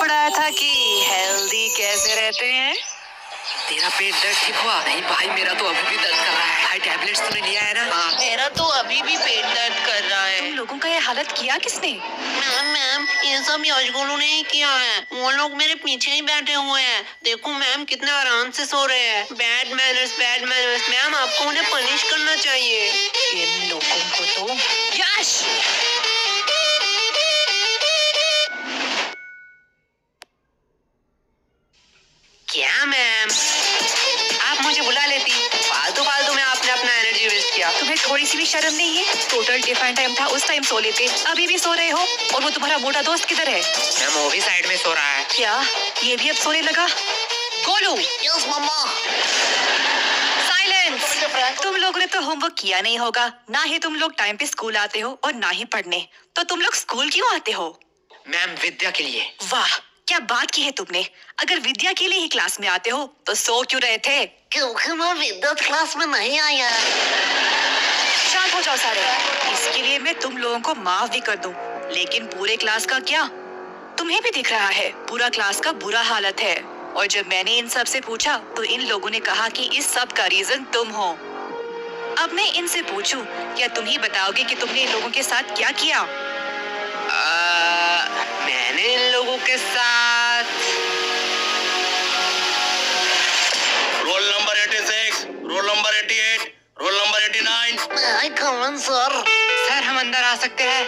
पढ़ाया था कि हेल्दी कैसे रहते हैं। तेरा पेट दर्द ठीक हुआ? नहीं भाई, मेरा तो अभी भी दर्द कर रहा है। भाई टैबलेट्स तूने लिया है ना? हाँ, मेरा तो अभी भी पेट दर्द कर रहा है। तुम लोगों का ये हालत किया किसने? मैम ये सब यशगुरु ने ही किया है। वो लोग मेरे पीछे ही बैठे हुए हैं। देखो मैम कितने आराम से सो रहे हैं। बैड मैनर्स मैम, आपको उन्हें पनिश करना चाहिए। इन लोगों को तो यश क्या मैम, आप मुझे बुला लेती। फालतू में आपने अपना एनर्जी वेस्ट किया। तुम्हें थोड़ी सी भी शर्म नहीं है? टोटल टिफिन टाइम था, उस टाइम सो लेते, अभी भी सो रहे हो। और वो तुम्हारा मोटा दोस्त किधर है? मैम वो भी साइड में सो रहा है। क्या ये भी अब सोने लगा? गोलू, यस मम्मा। साइलेंस। तुम लोगों ने तो होमवर्क किया नहीं होगा। ना ही तुम लोग टाइम पे स्कूल आते हो और ना ही पढ़ने। तो तुम लोग स्कूल क्यों आते हो? मैम विद्या के लिए। वाह, क्या बात की है तुमने। अगर विद्या के लिए ही क्लास में आते हो तो सो क्यों रहे थे? क्योंकि मैं विद्युत क्लास में नहीं आया। शांत हो जाओ सारे। इसके लिए मैं तुम लोगों को माफ भी कर दूं, लेकिन पूरे क्लास का क्या? तुम्हें भी दिख रहा है पूरा क्लास का बुरा हालत है। और जब मैंने इन सब से पूछा तो इन लोगों ने कहा कि इस सब का रीजन तुम हो। अब मैं इनसे पूछूं, क्या तुम ही बताओगे कि तुमने इन लोगों के साथ क्या किया? मैंने इन लोगों के साथ roll number 86, roll number 88, roll number 89। आई कम सर। सर हम अंदर आ सकते हैं?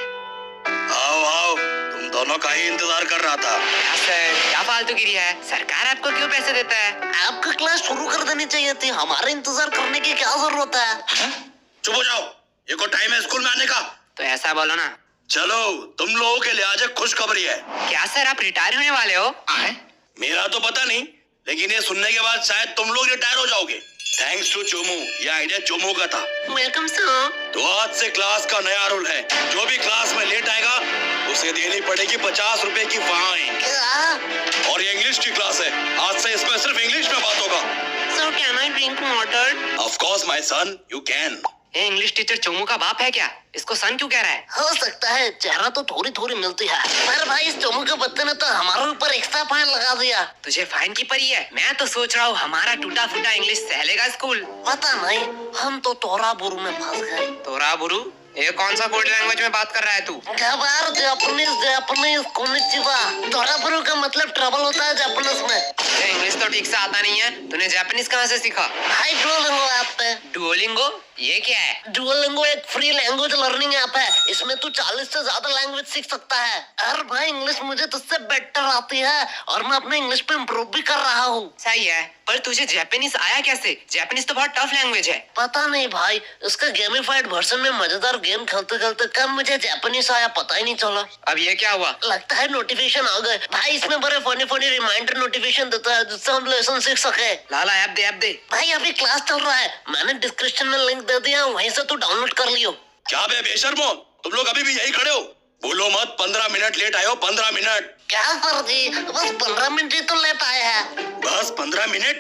आओ आओ, तुम दोनों का ही इंतजार कर रहा था। सर क्या फालतूगिरी है? सरकार आपको क्यों पैसे देता है? आपका क्लास शुरू कर देनी चाहिए थी। हमारे इंतजार करने की क्या जरूरत है? चुप हो जाओ, ये को टाइम है स्कूल में आने का। तो ऐसा बोलो ना। चलो, तुम लोगों के लिए आज एक खुशखबरी है। क्या सर आप रिटायर होने वाले हो? मेरा तो पता नहीं, लेकिन ये सुनने के बाद शायद तुम लोग रिटायर हो जाओगे। थैंक्स टू चोमू, ये आइडिया चोमू का था। Welcome sir. तो आज से क्लास का नया रूल है, जो भी क्लास में लेट आएगा उसे देनी पड़ेगी 50 रुपए की फाइन। क्या? और ये इंग्लिश की क्लास है, आज से इसमें सिर्फ इंग्लिश में बात होगा। Sir can I drink water? Of course my son, you can. ये इंग्लिश टीचर चोमू का बाप है क्या? इसको सन क्यों कह रहा है? हो सकता है, चेहरा तो थोड़ी मिलती है। पर भाई इस चोमू के बच्चे ने तो हमारे ऊपर एक्स्ट्रा फाइन लगा दिया। तुझे फाइन की पड़ी है? मैं तो सोच रहा हूँ हमारा टूटा फूटा इंग्लिश सहलेगा स्कूल। पता नहीं, हम तो तोरा बुरु में फंस गए। तोरा बुरु? ये कौन सा कोड लैंग्वेज में बात कर रहा है तू? Japanese konnichiwa. तोरा बुरु का मतलब ट्रबल होता है जापानीज में। इंग्लिश तो ठीक से आता नहीं है, तूने जापानीज कहाँ से सीखा? हाई डुओलिंगो ऐप पे। डुओलिंगो? ये क्या है? डुओलिंगो एक फ्री लैंग्वेज लर्निंग ऐप है। इसमें तू 40 से ज्यादा लैंग्वेज सीख सकता है। अरे भाई इंग्लिश मुझे तुझसे बेटर आती है और मैं अपने इंग्लिश पे इम्प्रूव भी कर रहा हूँ। सही है, पर तुझे जापानीज आया कैसे? जापानीज तो बहुत टफ लैंग्वेज है। पता नहीं भाई, इसका गेमिफाइड वर्जन में मजेदार गेम खेलते खेलते कब मुझे जापानीज आया पता ही नहीं चला। अब ये क्या हुआ? लगता है नोटिफिकेशन आ गए। भाई इसमें बड़े फनी रिमाइंडर नोटिफिकेशन देता है जिससे हम लेसन सीख सके। लाला ऐप दे। भाई अभी क्लास चल रहा है, मैंने डिस्क्रिप्शन में लिंक दे दिया, वहीं से तू डाउनलोड कर लियो। क्या बे बेशर्मो, तुम लोग अभी भी यही खड़े हो? बोलो मत, 15 मिनट लेट आए हो। 15 मिनट? क्या सर जी, बस 15 मिनट ही तो लेट आए हैं। बस 15 मिनट?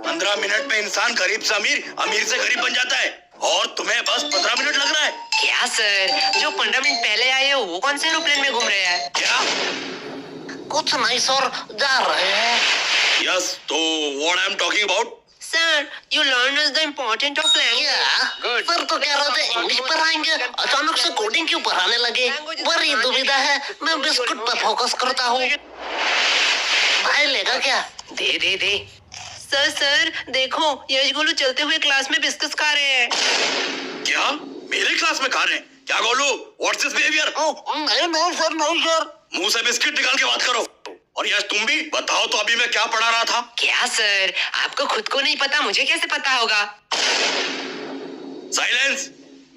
15 मिनट में इंसान गरीब से अमीर, अमीर से गरीब बन जाता है, और तुम्हें बस 15 मिनट लग रहा है? क्या सर, जो 15 मिनट पहले आए हो वो कौन से एरोप्लेन में घूम रहे हैं? क्या? कुछ नहीं सर, जा रहे हैं। यस, तो what I am talking about? Sir, you learn us the importance of language. Good. Sir तो कह रहे थे इंग्लिश पढ़ाएंगे, अचानक से कोडिंग क्यों पढ़ाने लगे? बड़ी दुविधा है, मैं बिस्कुट पर फोकस करता हूँ। भाई लेगा क्या? दे। सर देखो, यशगुरु चलते हुए क्लास में बिस्कुट खा रहे हैं। क्या? मेरे क्लास में खा रहे हैं? क्या गोलू, व्हाट्स दिस बिहेवियर? नहीं सर। मुंह से बिस्किट निकाल के बात करो। और यश तुम भी बताओ तो, अभी मैं क्या पढ़ा रहा था? क्या सर, आपको खुद को नहीं पता, मुझे कैसे पता होगा? साइलेंस।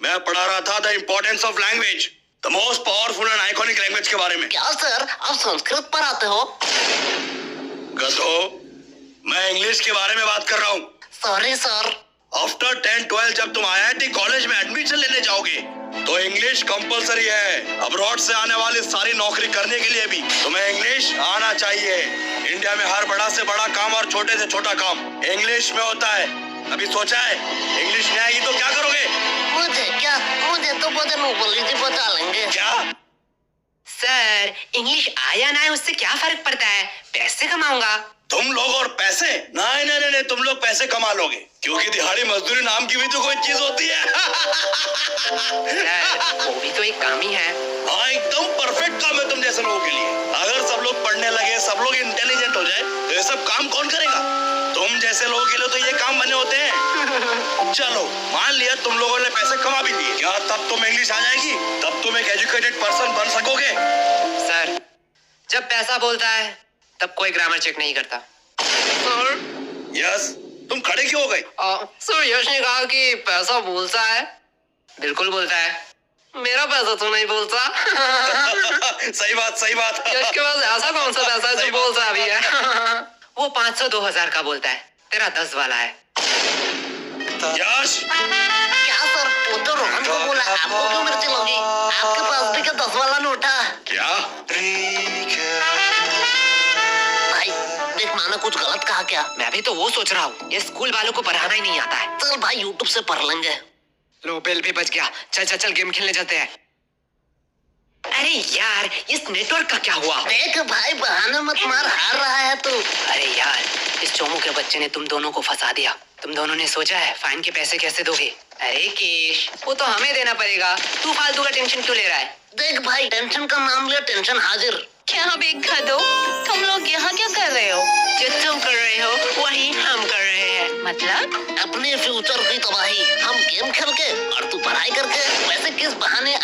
मैं पढ़ा रहा था the importance of language, the most powerful and iconic language के बारे में। क्या सर, आप संस्कृत पढ़ाते हो? गधो, मैं इंग्लिश के बारे में बात कर रहा हूँ। Sorry sir. आफ्टर 10-12 जब तुम IIT कॉलेज में एडमिशन लेने जाओगे तो इंग्लिश कंपलसरी है। अब्रॉड से आने वाली सारी नौकरी करने के लिए भी तुम्हें इंग्लिश आना चाहिए। इंडिया में हर बड़ा से बड़ा काम और छोटे से छोटा काम इंग्लिश में होता है। अभी सोचा है इंग्लिश नहीं आएगी तो क्या करोगे? मुझे तो बदन उबली बचा लेंगे। क्या? सर इंग्लिश आया ना है उससे क्या फर्क पड़ता है, पैसे कमाऊंगा। तुम लोग और पैसे? नहीं नहीं नहीं, तुम लोग पैसे कमा लोगे, क्योंकि दिहाड़ी मजदूरी नाम की भी तो कोई चीज होती है। सर वो भी तो एक काम ही है। हाँ एकदम परफेक्ट काम है तुम जैसे लोगों के लिए। अगर सब लोग पढ़ने लगे, सब लोग इंटेलिजेंट हो जाए, तो ये सब काम कौन करेगा? तुम जैसे लोगों के लिए तो ये काम बने होते हैं। चलो मान लिया तुम लोगों ने पैसे कमा भी लिए, क्या तब तुम इंग्लिश आ जाएगी? तब तुम एक एजुकेटेड पर्सन बन सकोगे? सर जब पैसा बोलता है तब कोई ग्रामर चेक नहीं करता। सर यस, तुम खड़े क्यों हो गए? सर यश ने कहा कि पैसा बोलता है। बिल्कुल बोलता है, मेरा पैसा तो नहीं बोलता। सही बात सही बात। यश के पास ऐसा कौन सा पैसा है जो बोलता भी है? वो 500 2000 का बोलता है, तेरा 10 वाला है। यश क्या सर, वो तो रोहन को बोला, आपको क्यों मिर्ची लगी? आपके पास भी क्या 10 वाला नोट है? क्या? भाई देख माना कुछ गलत कहा क्या? मैं भी तो वो सोच रहा हूँ, ये स्कूल वालों को पढ़ाना ही नहीं आता है। चल भाई यूट्यूब से पढ़ लेंगे। लो बेल भी बच गया, चल चल चल गेम खेलने जाते हैं। अरे यार इस नेटवर्क का क्या हुआ? देख भाई बहाना मत मार, हार रहा है तू। अरे यार इस चोमू के बच्चे ने तुम दोनों को फंसा दिया। तुम दोनों ने सोचा है फाइन के पैसे कैसे दोगे? अरे केश वो तो हमें देना पड़ेगा, तू फालतू का टेंशन क्यों ले रहा है? देख भाई टेंशन का नाम लिया टेंशन हाजिर। क्या बेखा दो, तुम लोग यहाँ क्या कर रहे हो? जो तुम कर रहे हो वही हम कर रहे हैं। मतलब? अपने फ्यूचर की तबाही, हम गेम खेल के और तू पढ़ाई करके। वैसे किस बहाने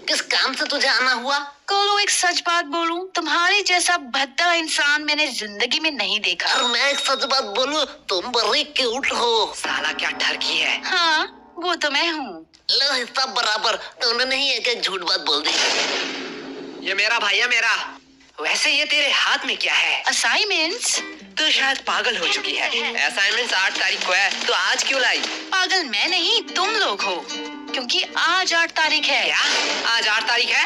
किस काम से तुझे आना हुआ? कोलो एक सच बात बोलूं, तुम्हारे जैसा भद्दा इंसान मैंने जिंदगी में नहीं देखा। और मैं एक सच बात बोलूं, तुम बड़ी क्यूट हो। साला क्या ठरकी है। हाँ वो तो मैं हूँ। लो हिस्सा बराबर, दोनों ने ही एक एक झूठ बात बोल दी। ये मेरा भाई है मेरा। वैसे ये तेरे हाथ में क्या है? असाइनमेंट्स? तू शायद पागल हो चुकी है। असाइनमेंट्स 8 तारीख को है, तो आज क्यों लाई? पागल मैं नहीं तुम लोग हो, क्योंकि आज 8 तारीख है। क्या आज 8 तारीख है?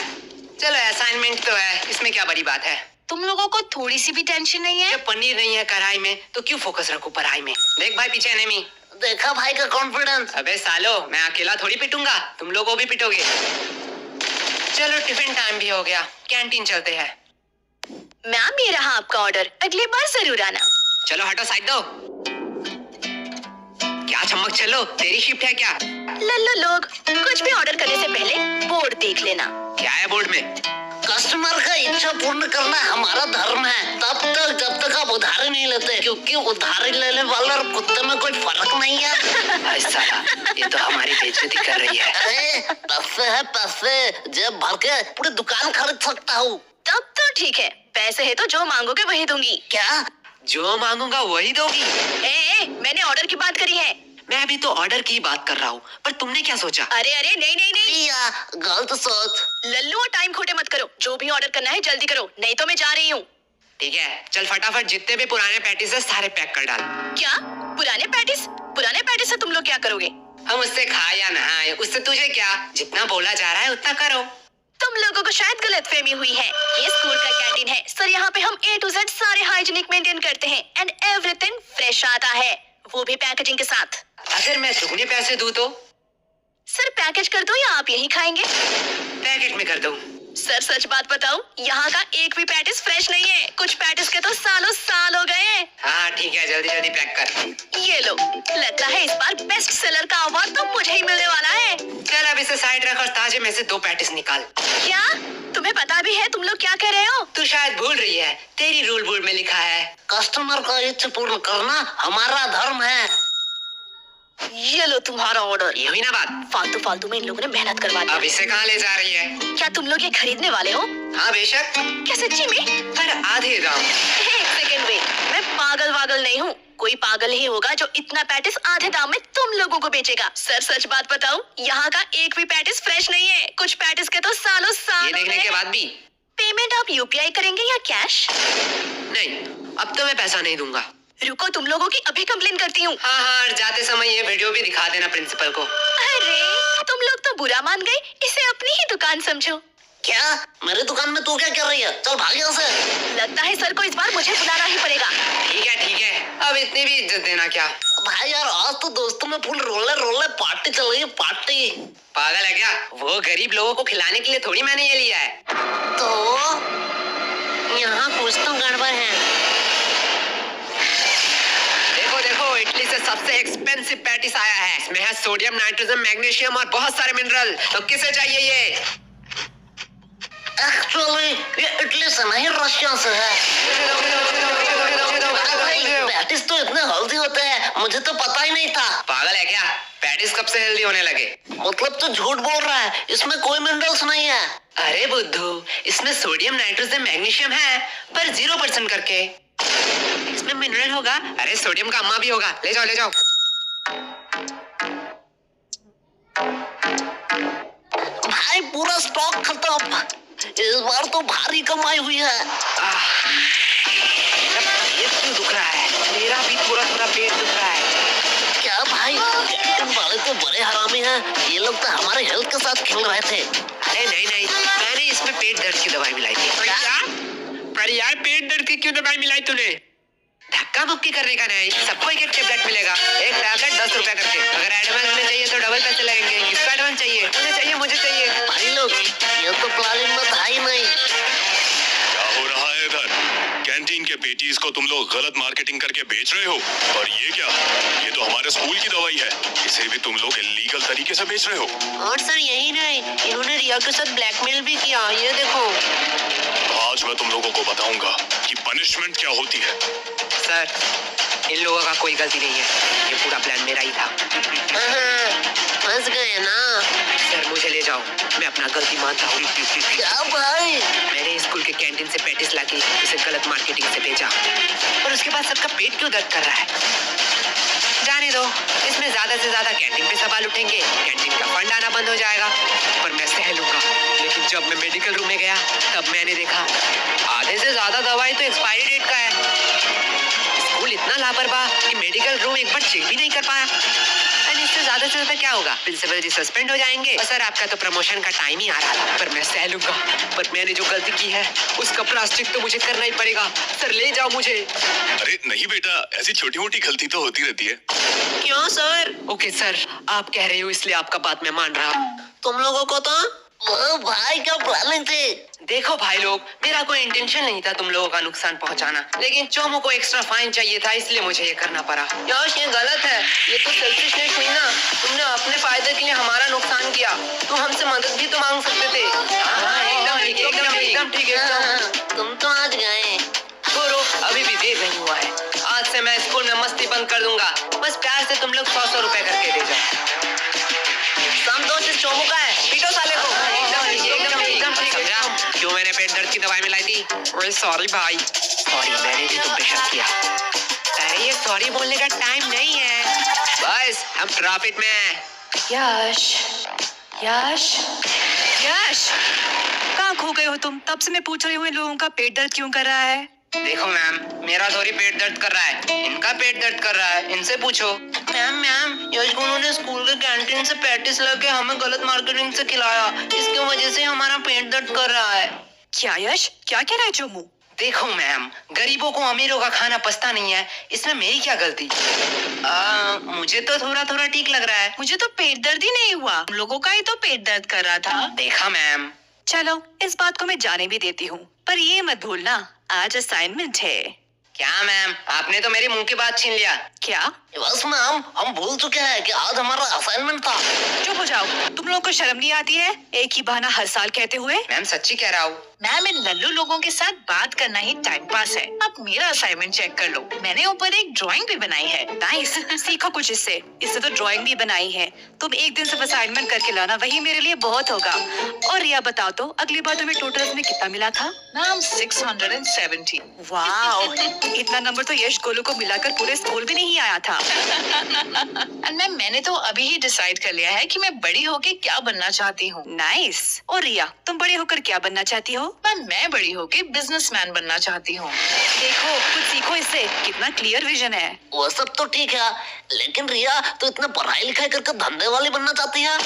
चलो असाइनमेंट तो है, इसमें क्या बड़ी बात है? तुम लोगों को थोड़ी सी भी टेंशन नहीं है? जब पनीर नहीं है कढ़ाई में तो क्यों फोकस रखूं पढ़ाई में? देख भाई पीछे एनिमी। देखा भाई का कॉन्फिडेंस। अबे सालो मैं अकेला थोड़ी पिटूंगा, तुम लोग को भी पिटोगे। चलो टिफिन टाइम भी हो गया, कैंटीन चलते हैं। मैम ये रहा आपका ऑर्डर, अगली बार जरूर आना। चलो हटो साइड दो। क्या चमक, चलो तेरी शिफ्ट है क्या? लल्लो लोग कुछ भी ऑर्डर करने से पहले बोर्ड देख लेना। क्या है बोर्ड में? कस्टमर का इच्छा पूर्ण करना हमारा धर्म है, तब तक जब तक आप उधारी नहीं लेते, क्योंकि उधारी लेने वाले और कुत्ते में कोई फर्क नहीं है। ऐसा ये तो हमारी बेइज्जती कर रही है। अरे पैसे है पैसे, जेब भर के पूरी दुकान खरीद सकता हूँ। तब तो ठीक है, पैसे है तो जो मांगोगे वही दूंगी। क्या जो मांगूंगा वही दोगी? मैंने ऑर्डर की बात करी है। मैं भी तो ऑर्डर की बात कर रहा हूँ, पर तुमने क्या सोचा? अरे अरे नहीं नहीं नहीं, गलत सोच। लल्लू और टाइम खोटे मत करो, जो भी ऑर्डर करना है जल्दी करो, नहीं तो मैं जा रही हूँ। ठीक है चल फटाफट जितने भी पुराने पैटीज है सारे पैक कर डाल। क्या पुराने पैटीज? पुराने पैटीज से तुम लोग क्या करोगे? हम उससे खाए या नहाए, उससे तुझे क्या? जितना बोला जा रहा है उतना करो। तुम लोगों को शायद गलतफहमी हुई है, ये स्कूल का कैंटीन है सर, यहाँ पे हम A to Z सारे हाइजीनिक मेंटेन करते हैं एंड एवरीथिंग फ्रेश आता है, वो भी पैकेजिंग के साथ। अगर मैं दुगने पैसे दूं तो? सर पैकेज कर दो या आप यही खाएंगे? पैकेट में कर दूं। सर सच बात बताऊं, यहाँ का एक भी पैटिस फ्रेश नहीं है, कुछ पैटिस के तो सालों साल हो गए हैं। हाँ ठीक है जल्दी जल्दी पैक कर। ये लो, लगता है इस बार बेस्ट सेलर का अवार्ड तो मुझे ही मिलने वाला है। चल अब इसे साइड रख और ताजे में से 2 पैटिस निकाल। क्या तुम्हें पता भी है तुम लोग क्या कह रहे हो? तू शायद भूल रही है, तेरी रूल बोर्ड में लिखा है कस्टमर का इच्छा पूर्ण करना हमारा धर्म है। ये लो तुम्हारा ऑर्डर। ये हुई ना बात? फालतू फालतू में इन लोगों ने मेहनत करवा दी। अब इसे कहाँ ले जा रही है? क्या तुम लोग ये खरीदने वाले हो? हाँ बेशक। क्या सच्ची में? पर आधे दाम। एक सेकंड वेट, मैं पागल वागल नहीं हूँ, कोई पागल ही होगा जो इतना पैटिस आधे दाम में तुम लोगों को बेचेगा। सर सच बात बताऊं, यहाँ का एक भी पैटिस फ्रेश नहीं है, कुछ पैटिस के तो सालों साल। ये देखने के बाद भी पेमेंट आप UPI करेंगे या कैश? नहीं, अब तो मैं पैसा नहीं दूंगा। रुको तुम लोगों की अभी कंप्लेन करती हूँ। हाँ जाते समय ये वीडियो भी दिखा देना प्रिंसिपल को। अरे तुम लोग तो बुरा मान गए, इसे अपनी ही दुकान समझो। क्या मेरी दुकान में तू क्या कर रही है? चल भाग यहाँ से। लगता है सर को इस बार मुझे बुलाना ही पड़ेगा। ठीक है, अब इतनी भी इज्जत देना क्या? भाई यार आज तो दोस्तों में फुल रोले पार्टी चल रही है, पार्टी। पागल है क्या? वो गरीब लोगों को खिलाने के लिए थोड़ी मैंने ये लिया है। तो यहाँ कुछ तो गड़बड़ है। देखो देखो, इटली से सबसे एक्सपेंसिव पैटिस आया है। इसमें है सोडियम, नाइट्रोजन, मैग्नीशियम और बहुत सारे मिनरल। तो किसे चाहिए ये? एक्चुअली ये इटली से नहीं, रशिया से है। पैटिस तो इतने हेल्दी होते हैं, मुझे तो पता ही नहीं था। पागल है क्या? पैटिस कब से हेल्दी होने लगे? मतलब तो झूठ बोल रहा है, इसमें कोई मिनरल्स नहीं है। अरे बुद्धू, इसमें सोडियम, नाइट्रोजन, मैग्नीशियम है, पर 0% करके। इसमें मिनरल होगा। अरे सोडियम का अम्मा भी होगा। ले जाओ ले जाओ। भाई पूरा स्टॉक खत्म। इस बार तो भारी कमाई हुई है। ये क्यों दुख रहा है? मेरा भी थोड़ा थोड़ा पेट दुख रहा है। क्या भाई, कैंटीन वाले तो बड़े हरामी हैं। ये लोग तो हमारे हेल्थ के साथ खेल रहे थे। अरे नहीं नहीं, मैंने इसमें पेट दर्द की दवाई मिलाई थी। क्या? पर यार पेट दर्द की क्यों दवाई मिलाई तूने? धक्का मुक्की करने का नहीं, सबको एक टेबलेट मिलेगा। एक टैबलेट 10 रुपए करके। अगर एडवांस में चाहिए तो डबल पैसे लगेंगे। किसका एडवांस चाहिए? मुझे चाहिए। भाई लोग, ये तो प्लानिंग में था ही नहीं। क्या हो रहा है इधर? कैंटीन के पेटीज को तुम लोग गलत मार्केटिंग करके बेच रहे हो। और ये क्या? ये तो हमारे स्कूल की दवाई है। इसे भी तुम लोग इलीगल तरीके से बेच रहे हो। और सर यही नहीं, इन्होंने रिया के साथ ब्लैकमेल भी किया। ये देखो। आज मैं तुम लोगों को बताऊंगा कि पनिशमेंट क्या होती है। सर, इन लोगों का कोई गलती नहीं है। ये पूरा प्लान मेरा ही था। फंस गए ना। सर मुझे ले जाओ, मैं अपना गलती मानता हूँ। क्या भाई? मैंने स्कूल के कैंटीन से पैटिस लाके इसे गलत मार्केटिंग से बेचा, और उसके बाद सबका पेट क्यों दर्द कर रहा है? जाने दो, इसमें ज्यादा से ज्यादा कैंटीन पे सवाल उठेंगे, कैंटीन का फंड आना बंद हो जाएगा, पर मैं सह लूंगा। लेकिन जब मैं मेडिकल रूम में गया तब मैंने देखा आधे से ज्यादा दवाई तो एक्सपायरी डेट का है। स्कूल इतना लापरवाह कि मेडिकल रूम एक बार चेक भी नहीं कर पाया। इससे ज्यादा से ज्यादा क्या होगा? प्रिंसिपल जी सस्पेंड हो जाएंगे। सर आपका तो प्रमोशन का टाइम ही आ रहा था, पर मैं सह लूंगा। पर मैंने जो गलती की है उसका प्रायश्चित तो मुझे करना ही पड़ेगा। सर ले जाओ मुझे। अरे नहीं बेटा, ऐसी छोटी मोटी गलती तो होती रहती है। क्यों सर? ओके सर, आप कह रहे हो इसलिए आपका बात मैं मान रहा हूँ। तुम लोगों को तो वो भाई क्या प्लानिंग थी? देखो भाई लोग, मेरा कोई इंटेंशन नहीं था तुम लोगों का नुकसान पहुंचाना, लेकिन चोमू को एक्स्ट्रा फाइन चाहिए था, इसलिए मुझे ये करना पड़ा। यश ये गलत है, ये तो सेल्फिशनेस हुई ना। तुमने अपने फायदे के लिए हमारा नुकसान किया। तुम हमसे मदद भी तो मांग सकते थे। एकदम ठीक है। तुम तो आज गए। छोड़ो, अभी भी देर नहीं हुआ है। आज से मैं स्कूल में मस्ती बंद कर दूंगा। बस प्यार से तुम लोग 100 रुपए करके दे जाओ। दोस्त इस चोमू का है, पीटो साले को। एकदम ठीक है। क्यों मैंने पेट दर्द की दवाई मिलाई थी? ओए सॉरी भाई। सॉरी, मैंने भी तुम पे शक किया। अरे ये सॉरी बोलने का टाइम नहीं है। बस हम ट्रैफिक में हैं। यश, यश, यश, कहाँ खो गए हो तुम? तब से मैं पूछ रही हूँ इन लोगों का पेट दर्द क्यों कर रहा है? देखो मैम, मेरा थोड़ी पेट दर्द कर रहा है, इनका पेट दर्द कर रहा है। इनसे पूछो। मैम, यश को उन्होंने स्कूल के कैंटीन से पैटिस लाके हमें गलत मार्केटिंग से खिलाया, इसकी वजह से हमारा पेट दर्द कर रहा है। क्या यश, क्या कह रहा है चोमू? देखो मैम, गरीबों को अमीरों का खाना पचता नहीं है, इसमें मेरी क्या गलती? मुझे तो थोड़ा थोड़ा ठीक लग रहा है। मुझे तो पेट दर्द ही नहीं हुआ, तुम लोगों का ही तो पेट दर्द कर रहा था। देखा मैम। चलो, इस बात को मैं जाने भी देती हूँ, पर ये मत भूलना आज असाइनमेंट है। क्या मैम, आपने तो मेरी मुंह की बात छीन लिया। क्या? बस मैम, हम भूल चुके हैं कि आज हमारा असाइनमेंट था। चुप हो जाओ, तुम लोगों को शर्म नहीं आती है एक ही बहाना हर साल कहते हुए? मैम सच्ची कह रहा हूँ। मैम, इन लल्लू लोगों के साथ बात करना ही टाइम पास है। अब मेरा असाइनमेंट चेक कर लो, मैंने ऊपर एक ड्राइंग भी बनाई है। नाइस, सीखो कुछ इससे। इससे तो ड्राइंग भी बनाई है। तुम एक दिन सिर्फ असाइनमेंट करके लाना, वही मेरे लिए बहुत होगा। और रिया बताओ तो, अगली बार तुम्हें टोटल में कितना मिला था? मैम 670। वाओ, इतना नंबर तो यश गोलू को मिलाकर पूरे स्कूल भी नहीं आया था। एंड मैम, मैंने तो अभी ही डिसाइड कर लिया है कि मैं बड़ी होके क्या बनना चाहती हूँ। नाइस। और रिया, तुम बड़े होकर क्या बनना चाहती हो? मैम, मैं बड़ी होके बिजनेसमैन बनना चाहती हूँ। देखो, कुछ सीखो इससे, कितना क्लियर विजन है। वो सब तो ठीक है, लेकिन रिया तो इतना पढ़ाई लिखाई करके धंधे वाली बनना चाहती है।